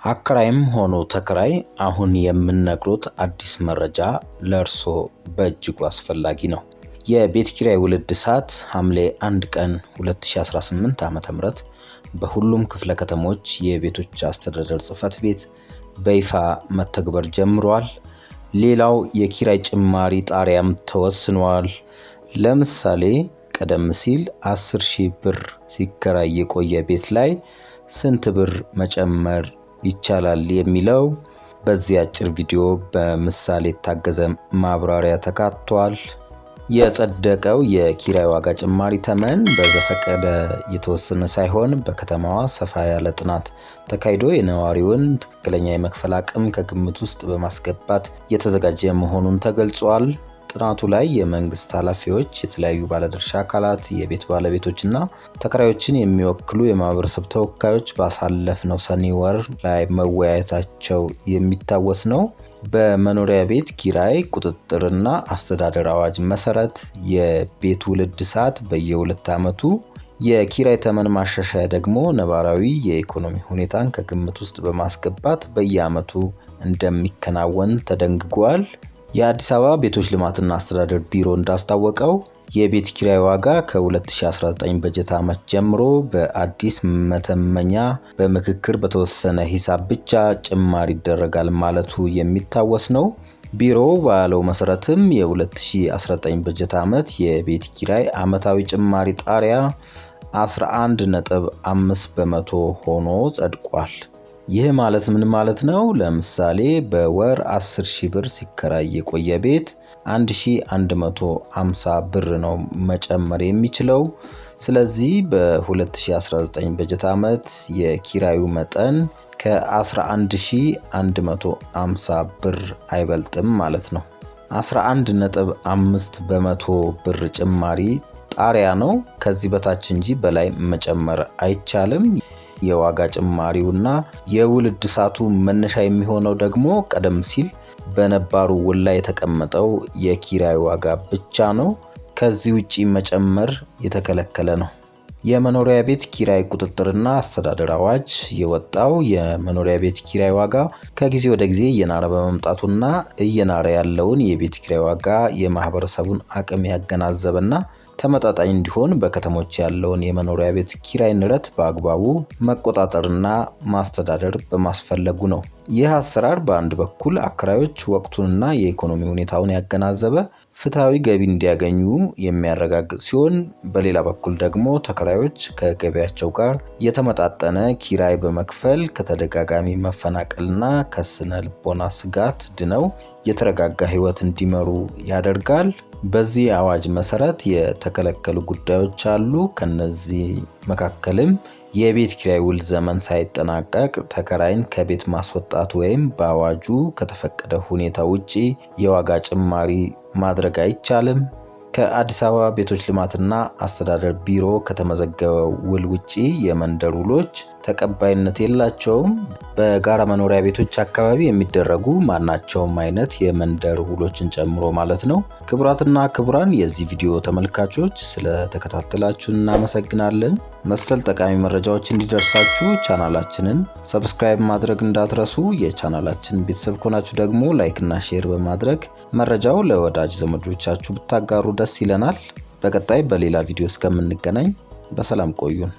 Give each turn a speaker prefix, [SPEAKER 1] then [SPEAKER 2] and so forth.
[SPEAKER 1] አከራይም ሆኖ ተከራይ አሁን የምንነግሮት አዲስ መረጃ ለእርሶ በእጅጉ አስፈላጊ ነው። የቤት ኪራይ ውል እድሳት ሐምሌ 1 ቀን 2018 ዓ.ም በሁሉም ክፍለ ከተሞች የቤቶች አስተዳደር ጽሕፈት ቤት በይፋ መተግበር ጀምሯል። ሌላው የኪራይ ጭማሪ ጣሪያም ተወስኗል። ለምሳሌ ቀደም ሲል 10,000 ብር ሲከራይ የቆየ ቤት ላይ ስንት ብር መጨመር ይቻላል የሚለው በዚህ አጭር ቪዲዮ በምሳሌ የታገዘ ማብራሪያ ተካቷል። የጸደቀው የኪራይ ዋጋ ጭማሪ ተመን በዘፈቀደ የተወሰነ ሳይሆን በከተማዋ ሰፋ ያለ ጥናት ተካሂዶ የነዋሪውን ትክክለኛ የመክፈል አቅም ከግምት ውስጥ በማስገባት የተዘጋጀ መሆኑን ተገልጿል። ጥናቱ ላይ የመንግስት ኃላፊዎች፣ የተለያዩ ባለድርሻ አካላት፣ የቤት ባለቤቶችና ተከራዮችን የሚወክሉ የማህበረሰብ ተወካዮች ባሳለፍነው ሰኔ ወር ላይ መወያየታቸው የሚታወስ ነው። በመኖሪያ ቤት ኪራይ ቁጥጥርና አስተዳደር አዋጅ መሰረት የቤት ውል እድሳት በየ2 ዓመቱ፣ የኪራይ ተመን ማሻሻያ ደግሞ ነባራዊ የኢኮኖሚ ሁኔታን ከግምት ውስጥ በማስገባት በየዓመቱ እንደሚከናወን ተደንግጓል። የአዲስ አበባ ቤቶች ልማትና አስተዳደር ቢሮ እንዳስታወቀው የቤት ኪራይ ዋጋ ከ2019 በጀት ዓመት ጀምሮ በአዲስ መተመኛ በምክክር በተወሰነ ሂሳብ ብቻ ጭማሪ ይደረጋል ማለቱ የሚታወስ ነው። ቢሮው ባለው መሰረትም የ2019 በጀት ዓመት የቤት ኪራይ ዓመታዊ ጭማሪ ጣሪያ 11.5 በመቶ ሆኖ ጸድቋል። ይህ ማለት ምን ማለት ነው? ለምሳሌ በወር 10,000 ብር ሲከራይ የቆየ ቤት 1150 ብር ነው መጨመር የሚችለው። ስለዚህ በ2019 በጀት ዓመት የኪራዩ መጠን ከ11,150 ብር አይበልጥም ማለት ነው። 11.5 በመቶ ብር ጭማሪ ጣሪያ ነው። ከዚህ በታች እንጂ በላይ መጨመር አይቻልም። የዋጋ ጭማሪውና የውል እድሳቱ መነሻ የሚሆነው ደግሞ ቀደም ሲል በነባሩ ውል ላይ የተቀመጠው የኪራይ ዋጋ ብቻ ነው። ከዚህ ውጪ መጨመር የተከለከለ ነው። የመኖሪያ ቤት ኪራይ ቁጥጥርና አስተዳደር አዋጅ የወጣው የመኖሪያ ቤት ኪራይ ዋጋ ከጊዜ ወደ ጊዜ እየናረ በመምጣቱና እየናረ ያለውን የቤት ኪራይ ዋጋ የማህበረሰቡን አቅም ያገናዘበና ተመጣጣኝ እንዲሆን በከተሞች ያለውን የመኖሪያ ቤት ኪራይ ንረት በአግባቡ መቆጣጠርና ማስተዳደር በማስፈለጉ ነው። ይህ አሰራር በአንድ በኩል አከራዮች ወቅቱንና የኢኮኖሚ ሁኔታውን ያገናዘበ ፍትሐዊ ገቢ እንዲያገኙ የሚያረጋግጥ ሲሆን፣ በሌላ በኩል ደግሞ ተከራዮች ከገቢያቸው ጋር የተመጣጠነ ኪራይ በመክፈል ከተደጋጋሚ መፈናቀልና ከስነ ልቦና ስጋት ድነው የተረጋጋ ህይወት እንዲመሩ ያደርጋል። በዚህ አዋጅ መሰረት የተከለከሉ ጉዳዮች አሉ። ከነዚህ መካከልም የቤት ኪራይ ውል ዘመን ሳይጠናቀቅ ተከራይን ከቤት ማስወጣት ወይም በአዋጁ ከተፈቀደ ሁኔታ ውጪ የዋጋ ጭማሪ ማድረግ አይቻልም። ከአዲስ አበባ ቤቶች ልማትና አስተዳደር ቢሮ ከተመዘገበው ውል ውጪ የመንደር ውሎች ተቀባይነት የላቸውም። በጋራ መኖሪያ ቤቶች አካባቢ የሚደረጉ ማናቸውም አይነት የመንደር ውሎችን ጨምሮ ማለት ነው። ክቡራትና ክቡራን የዚህ ቪዲዮ ተመልካቾች ስለተከታተላችሁ እናመሰግናለን። መሰል ጠቃሚ መረጃዎች እንዲደርሳችሁ ቻናላችንን ሰብስክራይብ ማድረግ እንዳትረሱ። የቻናላችን ቤተሰብ ከሆናችሁ ደግሞ ላይክና ሼር በማድረግ መረጃው ለወዳጅ ዘመዶቻችሁ ብታጋሩ ደስ ይለናል። በቀጣይ በሌላ ቪዲዮ እስከምንገናኝ በሰላም ቆዩን።